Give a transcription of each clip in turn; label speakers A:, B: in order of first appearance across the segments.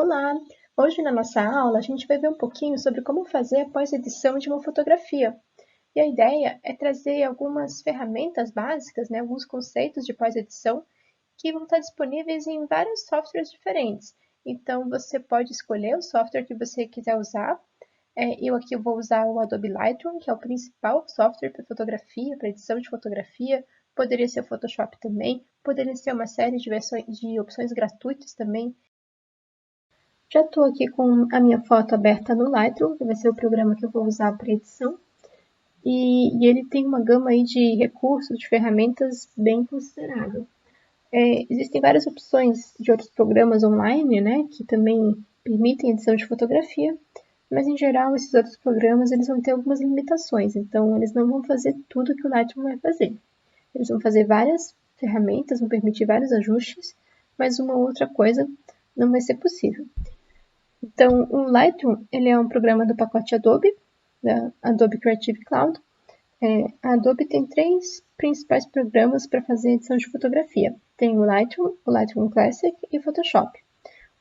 A: Olá! Hoje na nossa aula a gente vai ver um pouquinho sobre como fazer a pós-edição de uma fotografia. E a ideia é trazer algumas ferramentas básicas, alguns conceitos de pós-edição que vão estar disponíveis em vários softwares diferentes. Então você pode escolher o software que você quiser usar. Eu aqui vou usar o Adobe Lightroom, que é o principal software para fotografia, para edição de fotografia. Poderia ser o Photoshop também, poderia ser uma série de opções gratuitas também. Já estou aqui com a minha foto aberta no Lightroom, que vai ser o programa que eu vou usar para edição. E ele tem uma gama aí de recursos, de ferramentas bem considerável. Existem várias opções de outros programas online, que também permitem edição de fotografia, mas em geral esses outros programas eles vão ter algumas limitações, então eles não vão fazer tudo que o Lightroom vai fazer. Eles vão fazer várias ferramentas, vão permitir vários ajustes, mas uma outra coisa não vai ser possível. Então, o Lightroom ele é um programa do pacote Adobe, da Adobe Creative Cloud. A Adobe tem 3 principais programas para fazer edição de fotografia. Tem o Lightroom Classic e o Photoshop.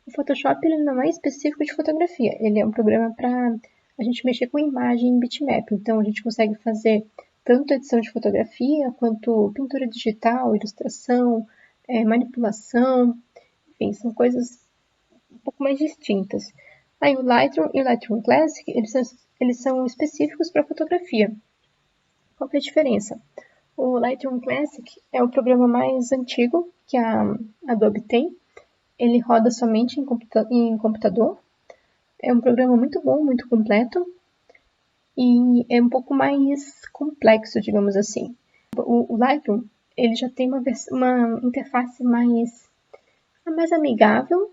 A: O Photoshop ele não é específico de fotografia, ele é um programa para a gente mexer com imagem em bitmap. Então, a gente consegue fazer tanto edição de fotografia, quanto pintura digital, ilustração, manipulação, enfim, são coisas um pouco mais distintas. Aí o Lightroom e o Lightroom Classic, eles são específicos para fotografia. Qual que é a diferença? O Lightroom Classic é o programa mais antigo que a Adobe tem. Ele roda somente em computador. É um programa muito bom, muito completo. E é um pouco mais complexo, digamos assim. O Lightroom ele já tem uma interface mais amigável.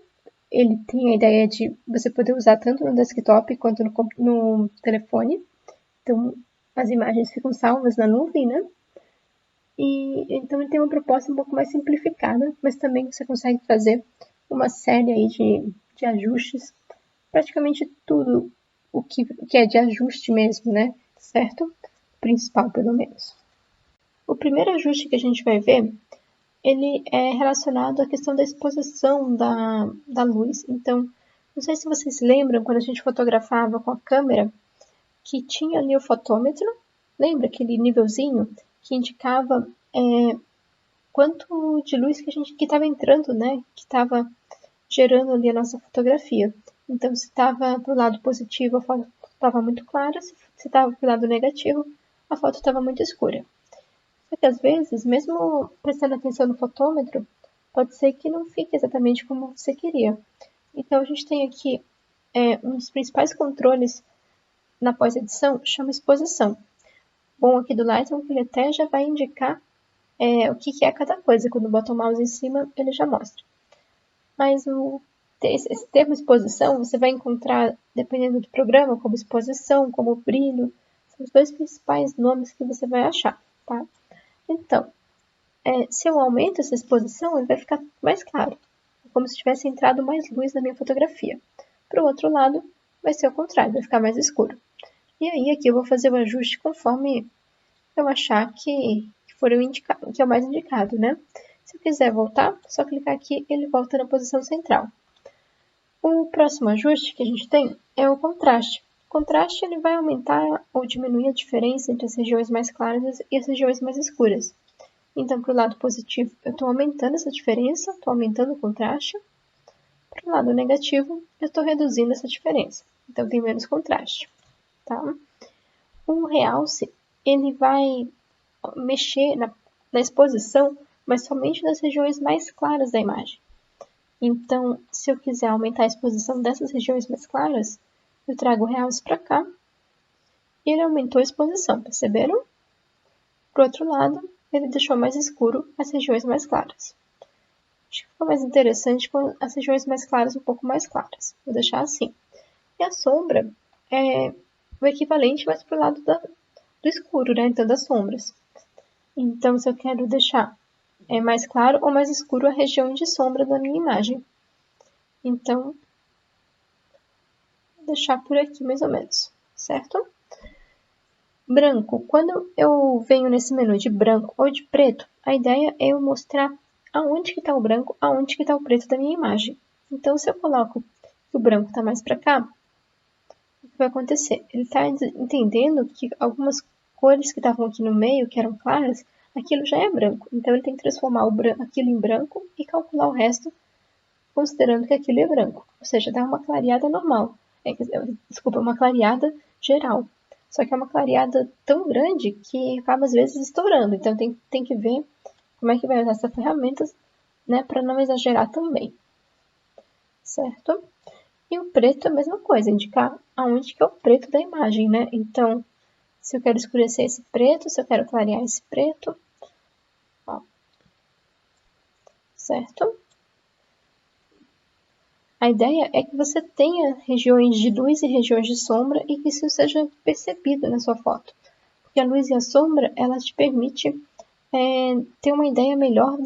A: Ele tem a ideia de você poder usar tanto no desktop quanto no telefone. Então, as imagens ficam salvas na nuvem, E então ele tem uma proposta um pouco mais simplificada, mas também você consegue fazer uma série aí de ajustes. Praticamente tudo o que é de ajuste mesmo, Certo? O principal, pelo menos. O primeiro ajuste que a gente vai ver ele é relacionado à questão da exposição da luz. Então, não sei se vocês lembram, quando a gente fotografava com a câmera, que tinha ali o fotômetro, lembra aquele nívelzinho que indicava quanto de luz que estava entrando, que estava gerando ali a nossa fotografia. Então, se estava para o lado positivo, a foto estava muito clara, se estava para o lado negativo, a foto estava muito escura. Só que às vezes, mesmo prestando atenção no fotômetro, pode ser que não fique exatamente como você queria. Então a gente tem aqui um dos principais controles na pós-edição, chama exposição. Bom aqui do Lightroom que ele até já vai indicar o que é cada coisa. Quando bota o mouse em cima, ele já mostra. Mas esse termo exposição, você vai encontrar, dependendo do programa, como exposição, como brilho. São os 2 principais nomes que você vai achar, tá? Então, se eu aumento essa exposição, ele vai ficar mais claro, como se tivesse entrado mais luz na minha fotografia. Para o outro lado, vai ser o contrário, vai ficar mais escuro. E aí, aqui eu vou fazer o ajuste conforme eu achar que é o mais indicado, Se eu quiser voltar, é só clicar aqui e ele volta na posição central. O próximo ajuste que a gente tem é o contraste. O contraste ele vai aumentar ou diminuir a diferença entre as regiões mais claras e as regiões mais escuras. Então, para o lado positivo, eu estou aumentando essa diferença, estou aumentando o contraste. Para o lado negativo, eu estou reduzindo essa diferença. Então, tem menos contraste. Tá? O realce, ele vai mexer na exposição, mas somente nas regiões mais claras da imagem. Então, se eu quiser aumentar a exposição dessas regiões mais claras, eu trago o realce para cá e ele aumentou a exposição, perceberam? Por outro lado, ele deixou mais escuro as regiões mais claras. Acho que ficou mais interessante com as regiões mais claras um pouco mais claras. Vou deixar assim. E a sombra é o equivalente mais para o lado do escuro, Então, das sombras. Então, se eu quero deixar mais claro ou mais escuro a região de sombra da minha imagem. Então, vou deixar por aqui mais ou menos, certo? Branco. Quando eu venho nesse menu de branco ou de preto, a ideia é eu mostrar aonde que está o branco, aonde que está o preto da minha imagem. Então, se eu coloco que o branco está mais para cá, o que vai acontecer? Ele está entendendo que algumas cores que estavam aqui no meio, que eram claras, aquilo já é branco. Então ele tem que transformar aquilo em branco e calcular o resto, considerando que aquilo é branco. Ou seja, dá uma clareada normal. Desculpa, uma clareada geral. Só que é uma clareada tão grande que acaba às vezes estourando. Então tem que ver como é que vai usar essas ferramentas, né, para não exagerar também. Certo? E o preto é a mesma coisa, indicar aonde que é o preto da imagem, né? Então, se eu quero escurecer esse preto, se eu quero clarear esse preto, ó, certo? A ideia é que você tenha regiões de luz e regiões de sombra e que isso seja percebido na sua foto. Porque a luz e a sombra, ela te permite ter uma ideia melhor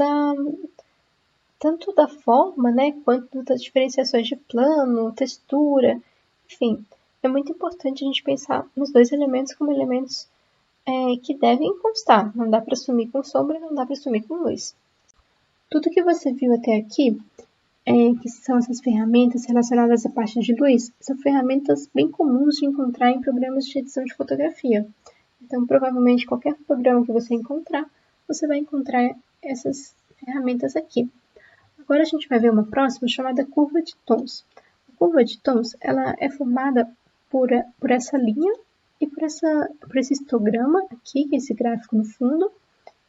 A: tanto da forma, né, quanto das diferenciações de plano, textura, enfim. É muito importante a gente pensar nos dois elementos como elementos que devem constar. Não dá para sumir com sombra, não dá para sumir com luz. Tudo que você viu até aqui, que são essas ferramentas relacionadas à parte de luz, são ferramentas bem comuns de encontrar em programas de edição de fotografia. Então, provavelmente, qualquer programa que você encontrar, você vai encontrar essas ferramentas aqui. Agora a gente vai ver uma próxima chamada curva de tons. A curva de tons ela é formada por essa linha e por esse histograma aqui, que é esse gráfico no fundo,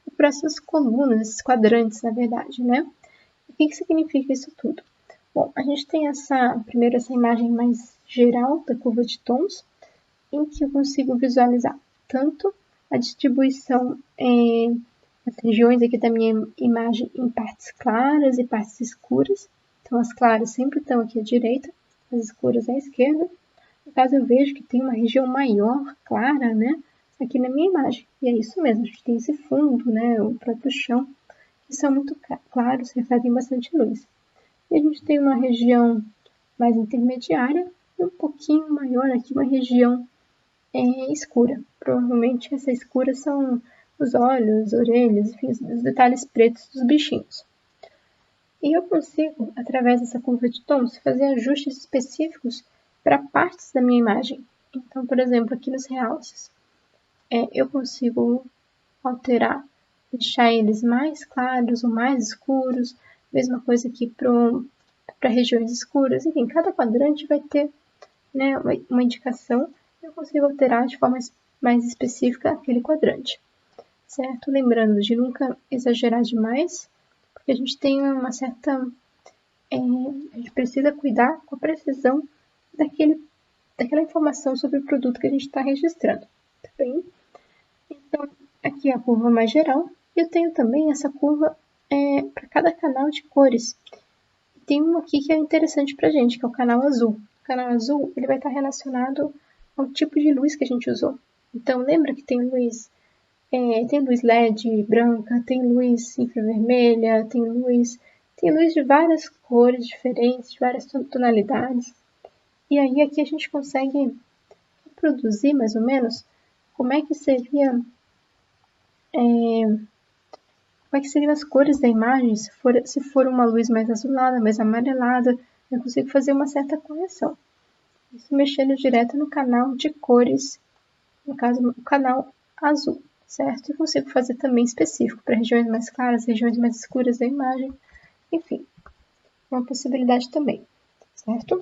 A: e por essas colunas, esses quadrantes, na verdade, né? O que significa isso tudo? Bom, a gente tem primeiro essa imagem mais geral da curva de tons, em que eu consigo visualizar tanto a distribuição as regiões aqui da minha imagem em partes claras e partes escuras. Então, as claras sempre estão aqui à direita, as escuras à esquerda. No caso, eu vejo que tem uma região maior, clara, né, aqui na minha imagem. E é isso mesmo, a gente tem esse fundo, né, o próprio chão, que são muito claros, refletem bastante luz. E a gente tem uma região mais intermediária e um pouquinho maior aqui, uma região escura. Provavelmente essa escura são os olhos, orelhas, enfim, os detalhes pretos dos bichinhos. E eu consigo, através dessa curva de tons, fazer ajustes específicos para partes da minha imagem. Então, por exemplo, aqui nos realces, eu consigo alterar, deixar eles mais claros ou mais escuros, mesma coisa aqui para regiões escuras. Enfim, cada quadrante vai ter, né, uma indicação. Eu consigo alterar de forma mais específica aquele quadrante. Certo? Lembrando de nunca exagerar demais, porque a gente tem uma certa... a gente precisa cuidar com a precisão daquela informação sobre o produto que a gente está registrando. Tá bem? Então, aqui é a curva mais geral. E eu tenho também essa curva para cada canal de cores. Tem um aqui que é interessante para a gente, que é o canal azul. O canal azul ele vai estar relacionado ao tipo de luz que a gente usou. Então, lembra que tem luz LED branca, tem luz infravermelha, tem luz de várias cores diferentes, de várias tonalidades. E aí aqui a gente consegue reproduzir mais ou menos como é que seriam as cores da imagem, se for uma luz mais azulada, mais amarelada, eu consigo fazer uma certa correção. Isso mexendo direto no canal de cores, no caso, o canal azul. Certo? E consigo fazer também específico para regiões mais claras, regiões mais escuras da imagem, enfim, uma possibilidade também, certo?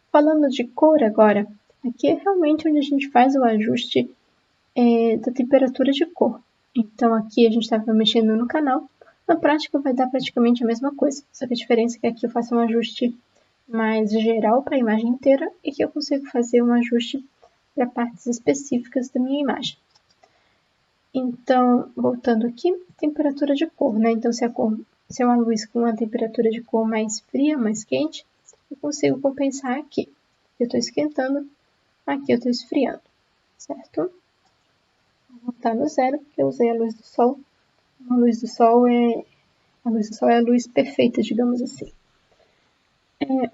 A: Falando de cor agora, aqui é realmente onde a gente faz o ajuste da temperatura de cor. Então aqui a gente estava mexendo no canal, na prática vai dar praticamente a mesma coisa, só que a diferença é que aqui eu faço um ajuste mais geral para a imagem inteira e que eu consigo fazer um ajuste para partes específicas da minha imagem. Então, voltando aqui, temperatura de cor, né? Então, se é uma luz com uma temperatura de cor mais fria, mais quente, eu consigo compensar aqui. Eu estou esquentando, aqui eu estou esfriando, certo? Vou voltar no zero, porque eu usei a luz do sol. A luz do sol é a luz perfeita, digamos assim.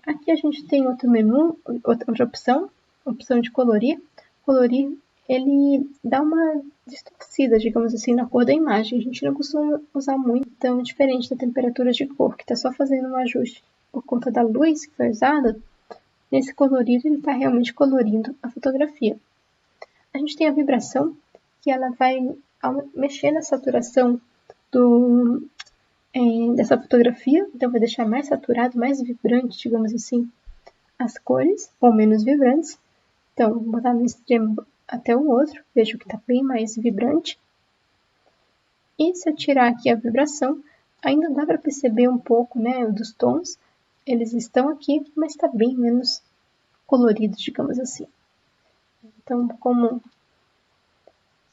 A: Aqui a gente tem outro menu, outra opção de colorir. Colorir ele dá uma distorcida, digamos assim, na cor da imagem. A gente não costuma usar muito, então, diferente da temperatura de cor, que está só fazendo um ajuste por conta da luz que foi usada, nesse colorido ele está realmente colorindo a fotografia. A gente tem a vibração, que ela vai mexer na saturação dessa fotografia, então vai deixar mais saturado, mais vibrante, digamos assim, as cores, ou menos vibrantes. Então, vou botar no extremo até o outro, vejo que está bem mais vibrante. E se eu tirar aqui a vibração, ainda dá para perceber um pouco, né, dos tons. Eles estão aqui, mas está bem menos colorido, digamos assim. Então, como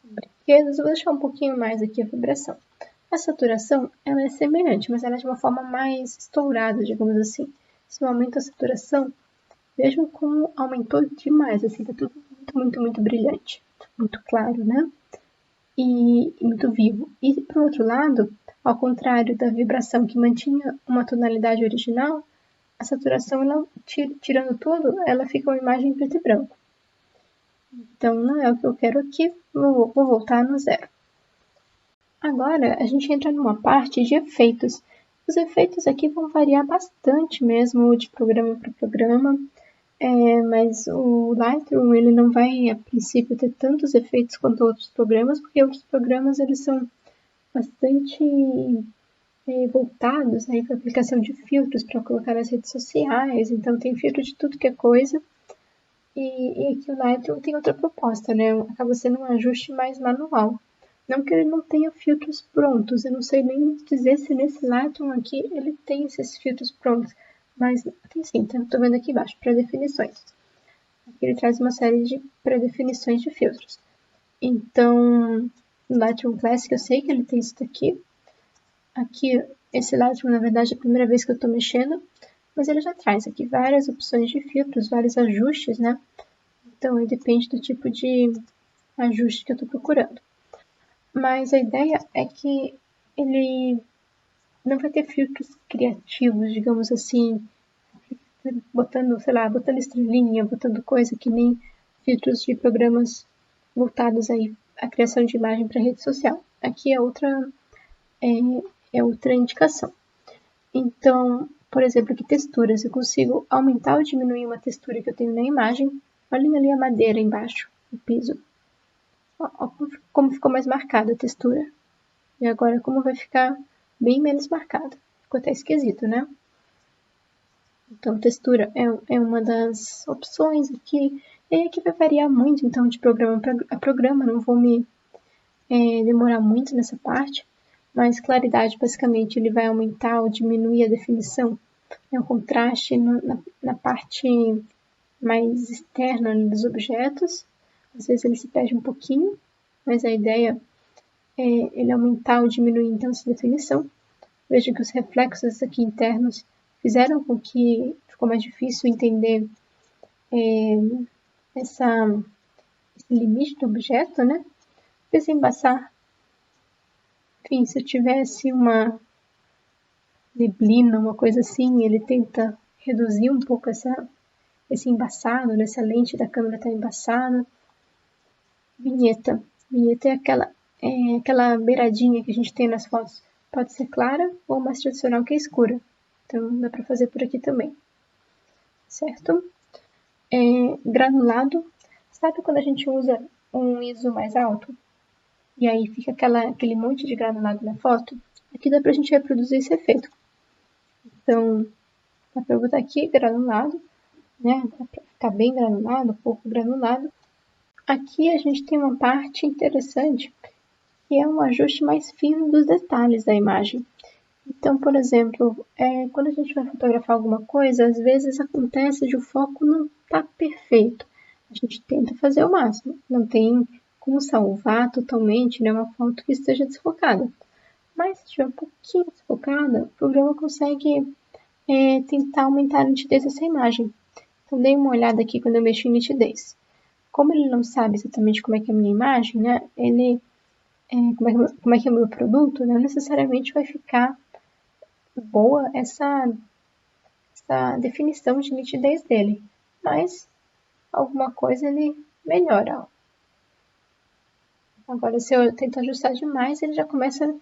A: brinquedos, eu vou deixar um pouquinho mais aqui a vibração. A saturação, ela é semelhante, mas ela é de uma forma mais estourada, digamos assim. Se eu aumento a saturação, vejam como aumentou demais, assim, tá tudo muito brilhante. Muito claro, né? E muito vivo. E, por outro lado, ao contrário da vibração que mantinha uma tonalidade original, a saturação, ela, tirando tudo, ela fica uma imagem preto e branco. Então, não é o que eu quero aqui, vou voltar no zero. Agora, a gente entra numa parte de efeitos. Os efeitos aqui vão variar bastante mesmo de programa para programa, mas o Lightroom ele não vai, a princípio, ter tantos efeitos quanto outros programas, porque outros programas eles são bastante voltados para a aplicação de filtros para colocar nas redes sociais, então tem filtro de tudo que é coisa. E aqui o Lightroom tem outra proposta, né? Acaba sendo um ajuste mais manual. Não que ele não tenha filtros prontos, eu não sei nem dizer se nesse Lightroom aqui ele tem esses filtros prontos, mas tem sim, estou vendo aqui embaixo, pré-definições. Aqui ele traz uma série de pré-definições de filtros. Então, no Lightroom Classic eu sei que ele tem isso daqui. Aqui, esse Lightroom, na verdade, é a primeira vez que eu estou mexendo, mas ele já traz aqui várias opções de filtros, vários ajustes, né? Então, aí depende do tipo de ajuste que eu estou procurando. Mas a ideia é que ele não vai ter filtros criativos, digamos assim, botando, sei lá, botando estrelinha, botando coisa que nem filtros de programas voltados aí à criação de imagem para rede social. Aqui é outra indicação. Então, por exemplo, aqui texturas, eu consigo aumentar ou diminuir uma textura que eu tenho na imagem. Olhem ali a madeira embaixo, o piso. Ó, como ficou mais marcada a textura. E agora como vai ficar bem menos marcada. Ficou até esquisito, né? Então, textura é uma das opções aqui. E aí aqui vai variar muito, então, de programa a programa. Não vou me demorar muito nessa parte. Mas claridade, basicamente, ele vai aumentar ou diminuir a definição. O contraste na parte mais externa dos objetos. Às vezes ele se perde um pouquinho, mas a ideia é ele aumentar ou diminuir então essa definição. Veja que os reflexos aqui internos fizeram com que ficou mais difícil entender esse limite do objeto, né? Desembaçar. Enfim, se eu tivesse uma neblina, uma coisa assim, ele tenta reduzir um pouco esse embaçado, né? Essa lente da câmera está embaçada. Vinheta. Vinheta é aquela beiradinha que a gente tem nas fotos. Pode ser clara ou mais tradicional que é escura. Então dá para fazer por aqui também. Certo? Granulado. Sabe quando a gente usa um ISO mais alto? E aí fica aquele monte de granulado na foto? Aqui dá pra gente reproduzir esse efeito. Então, dá pra botar aqui granulado, né? Dá pra ficar bem granulado, pouco granulado. Aqui a gente tem uma parte interessante, que é um ajuste mais fino dos detalhes da imagem. Então, por exemplo, quando a gente vai fotografar alguma coisa, às vezes acontece de o foco não estar perfeito. A gente tenta fazer o máximo. Não tem como salvar totalmente, né, uma foto que esteja desfocada. Mas se estiver um pouquinho desfocada, o programa consegue tentar aumentar a nitidez dessa imagem. Então, dei uma olhada aqui quando eu mexo em nitidez. Como ele não sabe exatamente como é que é a minha imagem, né, como é que é o meu produto, não necessariamente vai ficar boa essa definição de nitidez dele, mas alguma coisa ele melhora. Agora, se eu tento ajustar demais, ele já começa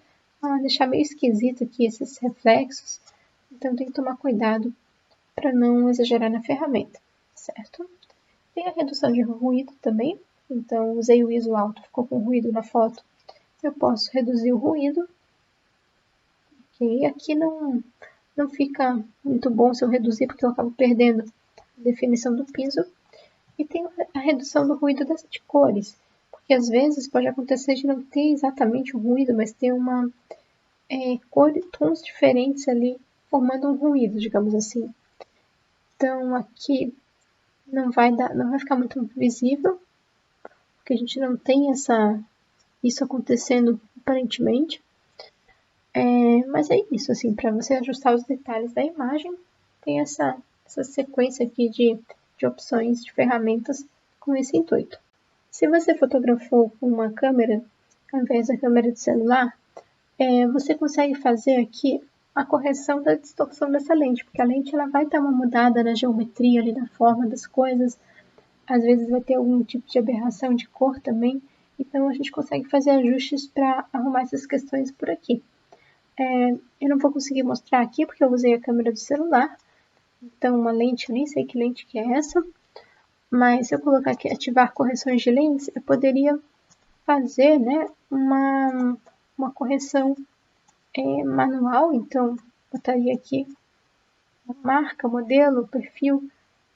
A: a deixar meio esquisito aqui esses reflexos, então tem que tomar cuidado para não exagerar na ferramenta. certo? Tem a redução de ruído também, então usei o ISO alto, ficou com ruído na foto. Eu posso reduzir o ruído, ok? Aqui não fica muito bom se eu reduzir, porque eu acabo perdendo a definição do piso. E tem a redução do ruído de cores, porque às vezes pode acontecer de não ter exatamente o ruído, mas ter uma tons diferentes ali, formando um ruído, digamos assim. Então aqui não vai ficar muito visível, porque a gente não tem isso acontecendo aparentemente. Mas é isso, assim, para você ajustar os detalhes da imagem, tem essa sequência aqui de opções, de ferramentas com esse intuito. Se você fotografou com uma câmera, ao invés da câmera de celular, você consegue fazer aqui a correção da distorção dessa lente, porque a lente ela vai dar uma mudada na geometria ali, na forma das coisas, às vezes vai ter algum tipo de aberração de cor também, então a gente consegue fazer ajustes para arrumar essas questões por aqui. Eu não vou conseguir mostrar aqui porque eu usei a câmera do celular, então uma lente, eu nem sei que lente que é essa, mas se eu colocar aqui ativar correções de lentes, eu poderia fazer, né, uma correção manual, então botaria aqui a marca, modelo, perfil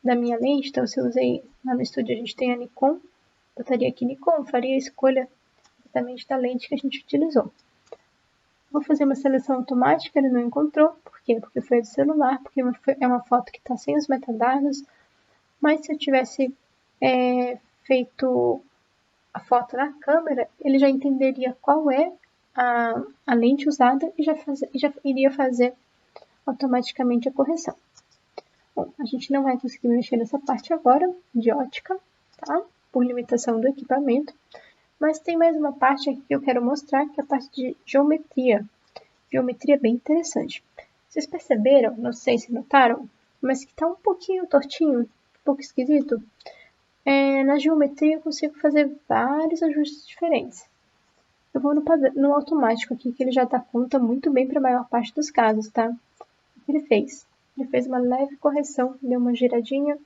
A: da minha lente, então se eu usei lá no estúdio a gente tem a Nikon, botaria aqui Nikon, faria a escolha exatamente da lente que a gente utilizou. Vou fazer uma seleção automática, ele não encontrou, por quê? Porque foi do celular, porque é uma foto que está sem os metadados, mas se eu tivesse feito a foto na câmera, ele já entenderia qual é a lente usada e já iria fazer automaticamente a correção. Bom, a gente não vai conseguir mexer nessa parte agora, de ótica, tá? Por limitação do equipamento. Mas tem mais uma parte aqui que eu quero mostrar, que é a parte de geometria. Geometria bem interessante. Vocês perceberam, não sei se notaram, mas que está um pouquinho tortinho, um pouco esquisito. Na geometria eu consigo fazer vários ajustes diferentes. Eu vou no automático aqui, que ele já dá conta muito bem para a maior parte dos casos, tá? O que ele fez? Ele fez uma leve correção, deu uma giradinha,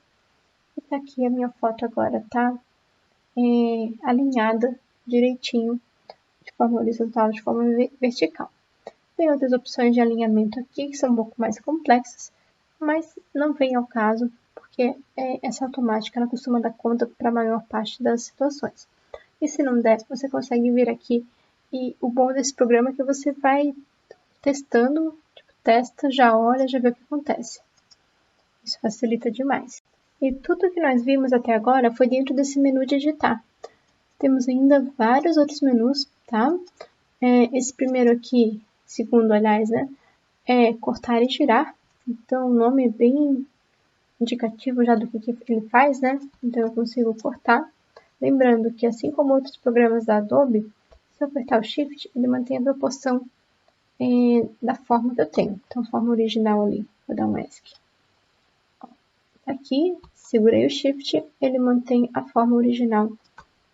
A: e tá aqui a minha foto agora, tá? Alinhada direitinho, de forma horizontal, de forma vertical. Tem outras opções de alinhamento aqui, que são um pouco mais complexas, mas não vem ao caso, porque essa automática ela costuma dar conta para a maior parte das situações. E se não der, você consegue vir aqui, e o bom desse programa é que você vai testando, testa, já olha, já vê o que acontece. Isso facilita demais. E tudo que nós vimos até agora foi dentro desse menu de editar. Temos ainda vários outros menus, tá? Esse primeiro aqui, segundo, aliás, né? É cortar e tirar. Então, o nome é bem indicativo já do que ele faz, né? Então, eu consigo cortar. Lembrando que, assim como outros programas da Adobe, se eu apertar o Shift, ele mantém a proporção da forma que eu tenho. Então, a forma original ali. Vou dar um ESC. Aqui, segurei o Shift, ele mantém a forma original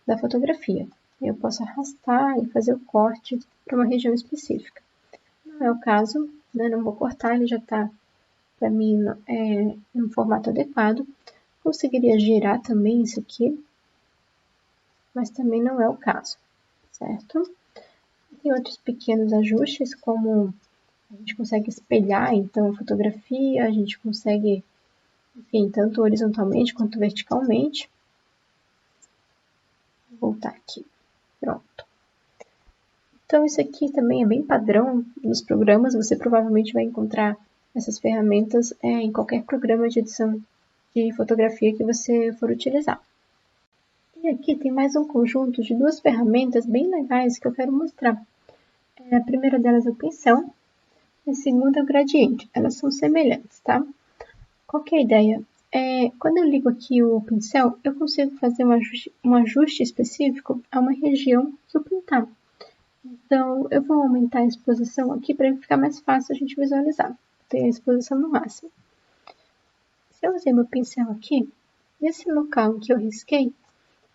A: da fotografia. Eu posso arrastar e fazer o corte para uma região específica. Não é o caso, né? Não vou cortar, ele já está, para mim, em um formato adequado. Conseguiria girar também isso aqui, mas também não é o caso, certo? Tem outros pequenos ajustes, como a gente consegue espelhar, então, a fotografia, a gente consegue, enfim, tanto horizontalmente quanto verticalmente. Vou voltar aqui. Pronto. Então, isso aqui também é bem padrão nos programas. Você provavelmente vai encontrar essas ferramentas em qualquer programa de edição de fotografia que você for utilizar. E aqui tem mais um conjunto de duas ferramentas bem legais que eu quero mostrar. A primeira delas é o pincel, e a segunda é o gradiente. Elas são semelhantes, tá? Qual que é a ideia? Quando eu ligo aqui o pincel, eu consigo fazer um ajuste específico a uma região que eu pintar. Então, eu vou aumentar a exposição aqui para ficar mais fácil a gente visualizar. Tem a exposição no máximo. Se eu usei meu pincel aqui, nesse local que eu risquei,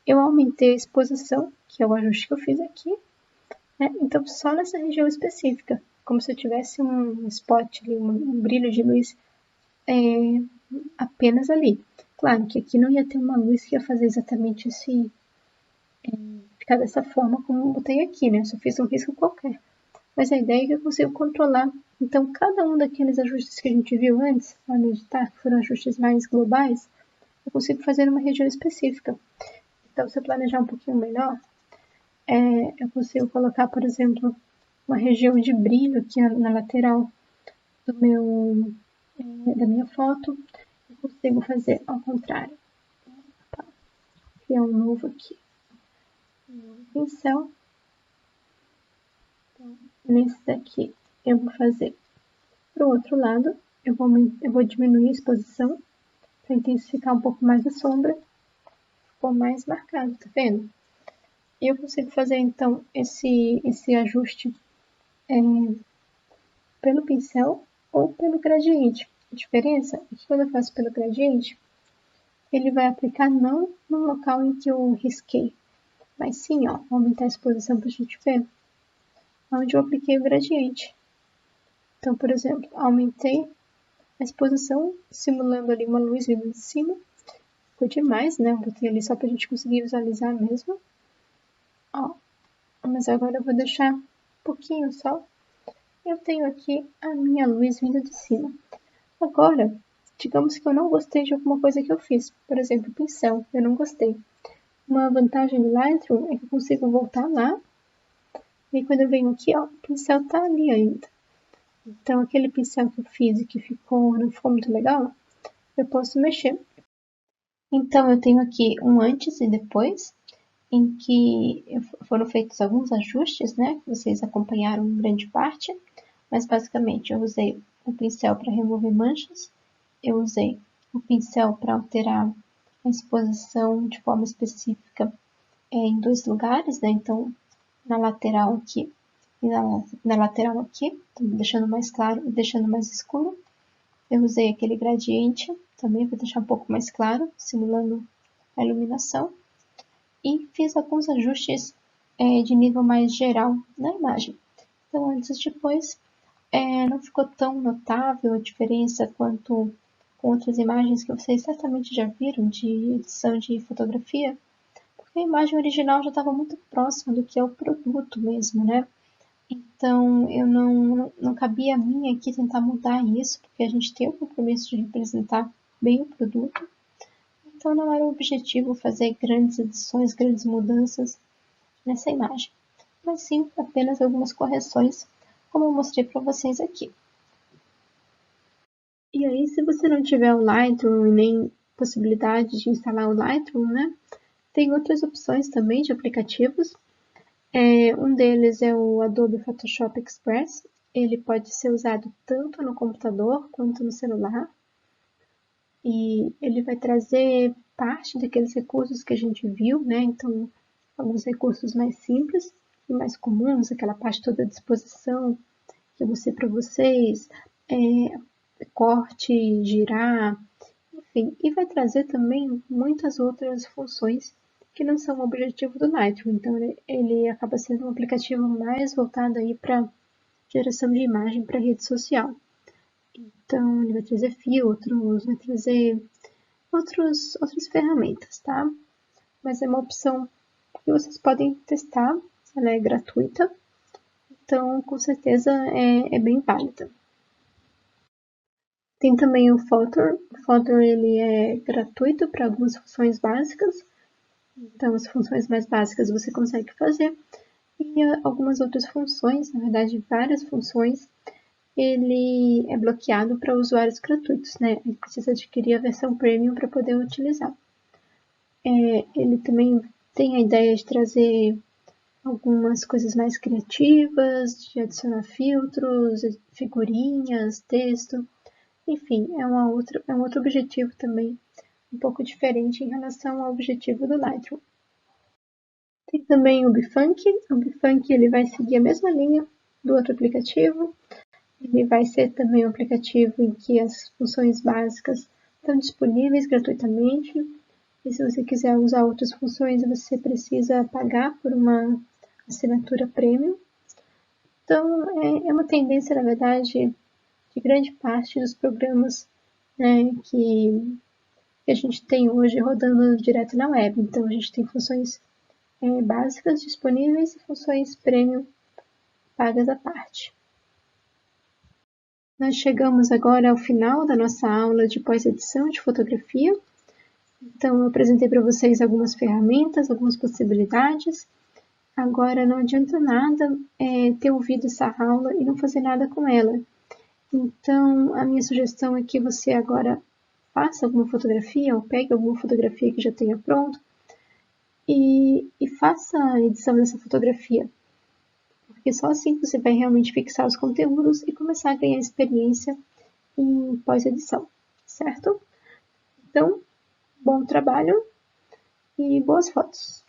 A: eu aumentei a exposição, que é o ajuste que eu fiz aqui, né? Então, só nessa região específica, como se eu tivesse um spot ali, um brilho de luz apenas ali. Claro que aqui não ia ter uma luz que ia fazer exatamente esse, ficar dessa forma como eu botei aqui, né? Eu só fiz um risco qualquer. Mas a ideia é que eu consigo controlar. Então, cada um daqueles ajustes que a gente viu antes, lá no editar, que foram ajustes mais globais, eu consigo fazer numa região específica. Então, se eu planejar um pouquinho melhor, eu consigo colocar, por exemplo, uma região de brilho aqui na lateral do meu, da minha foto. Eu consigo fazer ao contrário. Criar um novo aqui. Um novo pincel. Então, nesse daqui, eu vou fazer para o outro lado. Eu vou diminuir a exposição para intensificar um pouco mais a sombra. Ficou mais marcado, tá vendo? E eu consigo fazer, então, esse ajuste pelo pincel ou pelo gradiente. A diferença é que quando eu faço pelo gradiente, ele vai aplicar não no local em que eu risquei, mas sim, ó, aumentar a exposição para a gente ver onde eu apliquei o gradiente. Então, por exemplo, aumentei a exposição, simulando ali uma luz vindo de cima. Ficou demais, né? Eu botei ali só para a gente conseguir visualizar mesmo. Ó, mas agora eu vou deixar um pouquinho só. Eu tenho aqui a minha luz vindo de cima. Agora, digamos que eu não gostei de alguma coisa que eu fiz. Por exemplo, pincel, eu não gostei. Uma vantagem do Lightroom é que eu consigo voltar lá. E quando eu venho aqui, ó, o pincel tá ali ainda. Então, aquele pincel que eu fiz e que não ficou muito legal, eu posso mexer. Então, eu tenho aqui um antes e depois, em que foram feitos alguns ajustes, né? Que vocês acompanharam em grande parte. Mas, basicamente, eu usei o pincel para remover manchas. Eu usei o pincel para alterar a exposição de forma específica em dois lugares, né? Então, na lateral aqui e na lateral aqui, deixando mais claro e deixando mais escuro. Eu usei aquele gradiente também para deixar um pouco mais claro, simulando a iluminação. E fiz alguns ajustes de nível mais geral na imagem. Então, antes e depois, não ficou tão notável a diferença quanto com outras imagens que vocês certamente já viram de edição de fotografia, porque a imagem original já estava muito próxima do que é o produto mesmo, né? Então, eu não cabia a mim aqui tentar mudar isso, porque a gente tem o compromisso de representar bem o produto. Então, não era o objetivo fazer grandes edições, grandes mudanças nessa imagem, mas sim apenas algumas correções, como eu mostrei para vocês aqui. E aí, se você não tiver o Lightroom e nem possibilidade de instalar o Lightroom, né, tem outras opções também de aplicativos. Um deles é o Adobe Photoshop Express. Ele pode ser usado tanto no computador quanto no celular. E ele vai trazer parte daqueles recursos que a gente viu, né? Então, alguns recursos mais simples e mais comuns, aquela parte toda de exposição que eu mostrei para vocês, corte, girar, enfim. E vai trazer também muitas outras funções que não são o objetivo do Lightroom. Então, ele acaba sendo um aplicativo mais voltado aí para geração de imagem para rede social. Então, ele vai trazer filtros, vai trazer outras ferramentas, tá? Mas é uma opção que vocês podem testar, ela é gratuita, então com certeza é bem válida. Tem também o Photor. O Photor ele é gratuito para algumas funções básicas, então as funções mais básicas você consegue fazer, e algumas outras funções, na verdade várias funções, ele é bloqueado para usuários gratuitos, né? Ele precisa adquirir a versão premium para poder utilizar. Ele também tem a ideia de trazer algumas coisas mais criativas, de adicionar filtros, figurinhas, texto, enfim, é um outro objetivo também, um pouco diferente em relação ao objetivo do Lightroom. Tem também o Bfunk. O Bfunk ele vai seguir a mesma linha do outro aplicativo. Ele vai ser também um aplicativo em que as funções básicas estão disponíveis gratuitamente. E se você quiser usar outras funções, você precisa pagar por uma assinatura premium. Então, é uma tendência, na verdade, de grande parte dos programas, né, que que a gente tem hoje rodando direto na web. Então, a gente tem funções básicas disponíveis e funções premium pagas à parte. Nós chegamos agora ao final da nossa aula de pós-edição de fotografia. Então, eu apresentei para vocês algumas ferramentas, algumas possibilidades. Agora, não adianta nada ter ouvido essa aula e não fazer nada com ela. Então, a minha sugestão é que você agora faça alguma fotografia ou pegue alguma fotografia que já tenha pronto e faça a edição dessa fotografia. Porque só assim você vai realmente fixar os conteúdos e começar a ganhar experiência em pós-edição, certo? Então, bom trabalho e boas fotos!